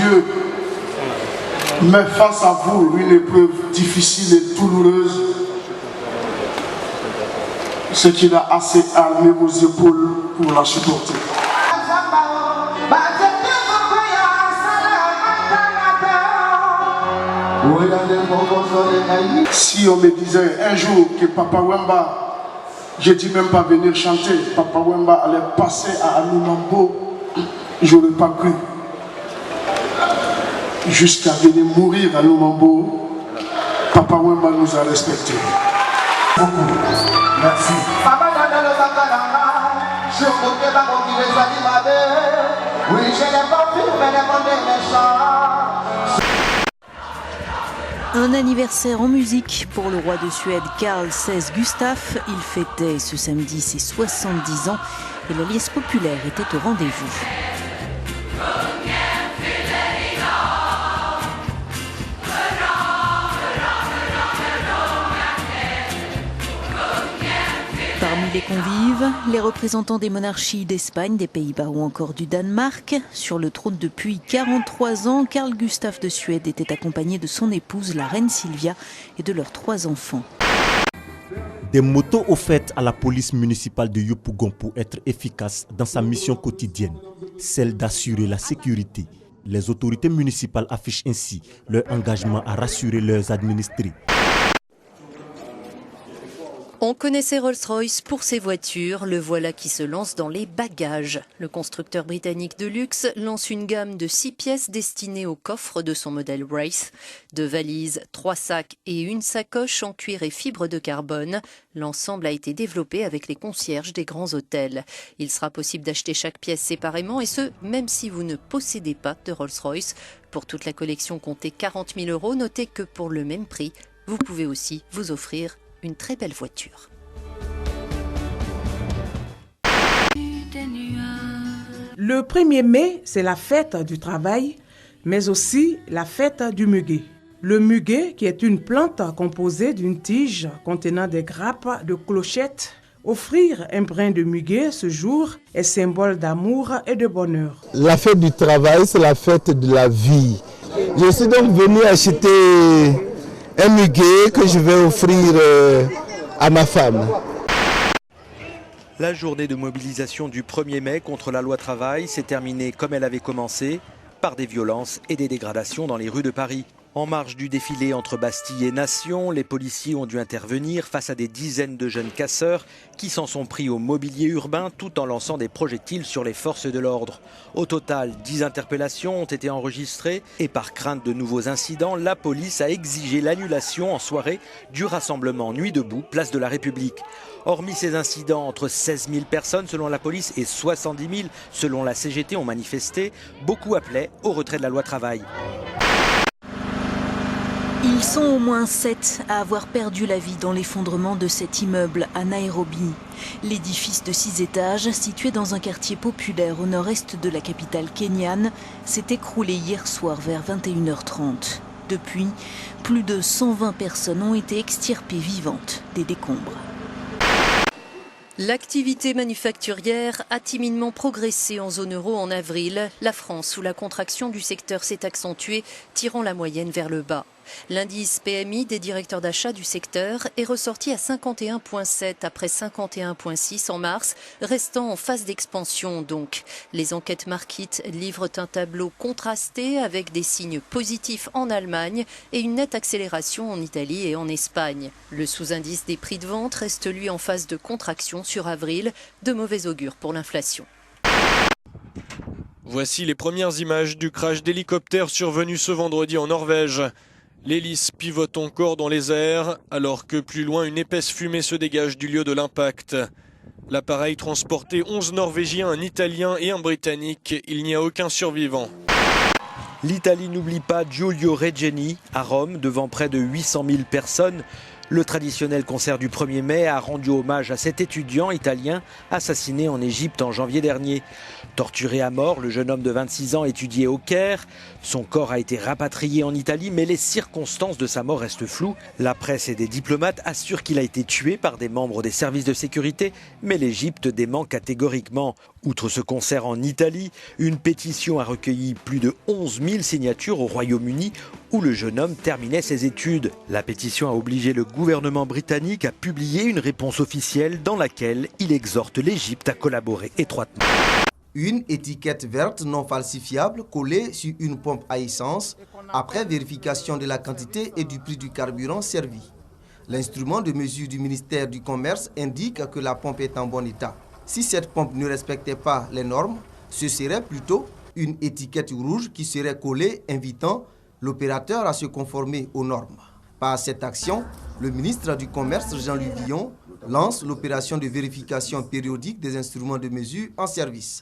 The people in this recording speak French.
Dieu met face à vous une épreuve difficile et douloureuse, c'est qu'il a assez armé vos épaules pour la supporter. Si on me disait un jour que Papa Wemba, je ne dis même pas venir chanter, Papa Wemba allait passer à Anoumambo, je n'aurais pas cru. Jusqu'à venir mourir à Anoumambo, Papa Wemba nous a respectés. Beaucoup. Merci. Un anniversaire en musique pour le roi de Suède Carl XVI Gustaf. Il fêtait ce samedi ses 70 ans et la liesse populaire était au rendez-vous. Parmi les convives, les représentants des monarchies d'Espagne, des Pays-Bas ou encore du Danemark. Sur le trône depuis 43 ans, Carl Gustaf de Suède était accompagné de son épouse, la reine Silvia, et de leurs 3 enfants. Des motos offertes à la police municipale de Yopougon pour être efficace dans sa mission quotidienne, celle d'assurer la sécurité. Les autorités municipales affichent ainsi leur engagement à rassurer leurs administrés. On connaissait Rolls-Royce pour ses voitures, le voilà qui se lance dans les bagages. Le constructeur britannique de luxe lance une gamme de 6 pièces destinées au coffre de son modèle Wraith. 2 valises, 3 sacs et une sacoche en cuir et fibre de carbone. L'ensemble a été développé avec les concierges des grands hôtels. Il sera possible d'acheter chaque pièce séparément et ce, même si vous ne possédez pas de Rolls-Royce. Pour toute la collection, comptez 40 000 €. Notez que pour le même prix, vous pouvez aussi vous offrir une très belle voiture. Le 1er mai, c'est la fête du travail, mais aussi la fête du muguet. Le muguet, qui est une plante composée d'une tige contenant des grappes de clochettes. Offrir un brin de muguet ce jour est symbole d'amour et de bonheur. La fête du travail, c'est la fête de la vie. Je suis donc venu acheter un muguet que je vais offrir à ma femme. La journée de mobilisation du 1er mai contre la loi travail s'est terminée comme elle avait commencé, par des violences et des dégradations dans les rues de Paris. En marge du défilé entre Bastille et Nation, les policiers ont dû intervenir face à des dizaines de jeunes casseurs qui s'en sont pris au mobilier urbain tout en lançant des projectiles sur les forces de l'ordre. Au total, 10 interpellations ont été enregistrées et par crainte de nouveaux incidents, la police a exigé l'annulation en soirée du rassemblement Nuit debout, place de la République. Hormis ces incidents, entre 16 000 personnes selon la police et 70 000 selon la CGT ont manifesté. Beaucoup appelaient au retrait de la loi travail. Ils sont au moins 7 à avoir perdu la vie dans l'effondrement de cet immeuble à Nairobi. L'édifice de 6 étages, situé dans un quartier populaire au nord-est de la capitale kenyane, s'est écroulé hier soir vers 21h30. Depuis, plus de 120 personnes ont été extirpées vivantes des décombres. L'activité manufacturière a timidement progressé en zone euro en avril. La France, où la contraction du secteur s'est accentuée, tirant la moyenne vers le bas. L'indice PMI des directeurs d'achat du secteur est ressorti à 51,7 après 51,6 en mars, restant en phase d'expansion donc. Les enquêtes Markit livrent un tableau contrasté avec des signes positifs en Allemagne et une nette accélération en Italie et en Espagne. Le sous-indice des prix de vente reste lui en phase de contraction sur avril, de mauvais augure pour l'inflation. Voici les premières images du crash d'hélicoptère survenu ce vendredi en Norvège. L'hélice pivote encore dans les airs, alors que plus loin, une épaisse fumée se dégage du lieu de l'impact. L'appareil transportait 11 Norvégiens, un Italien et un Britannique. Il n'y a aucun survivant. L'Italie n'oublie pas Giulio Regeni à Rome, devant près de 800 000 personnes. Le traditionnel concert du 1er mai a rendu hommage à cet étudiant italien assassiné en Égypte en janvier dernier. Torturé à mort, le jeune homme de 26 ans étudiait au Caire. Son corps a été rapatrié en Italie, mais les circonstances de sa mort restent floues. La presse et des diplomates assurent qu'il a été tué par des membres des services de sécurité, mais l'Égypte dément catégoriquement. Outre ce concert en Italie, une pétition a recueilli plus de 11 000 signatures au Royaume-Uni, où le jeune homme terminait ses études. La pétition a obligé le gouvernement britannique à publier une réponse officielle dans laquelle il exhorte l'Égypte à collaborer étroitement. Une étiquette verte non falsifiable collée sur une pompe à essence après vérification de la quantité et du prix du carburant servi. L'instrument de mesure du ministère du Commerce indique que la pompe est en bon état. Si cette pompe ne respectait pas les normes, ce serait plutôt une étiquette rouge qui serait collée invitant l'opérateur à se conformer aux normes. Par cette action, le ministre du Commerce, Jean-Louis Villon, lance l'opération de vérification périodique des instruments de mesure en service.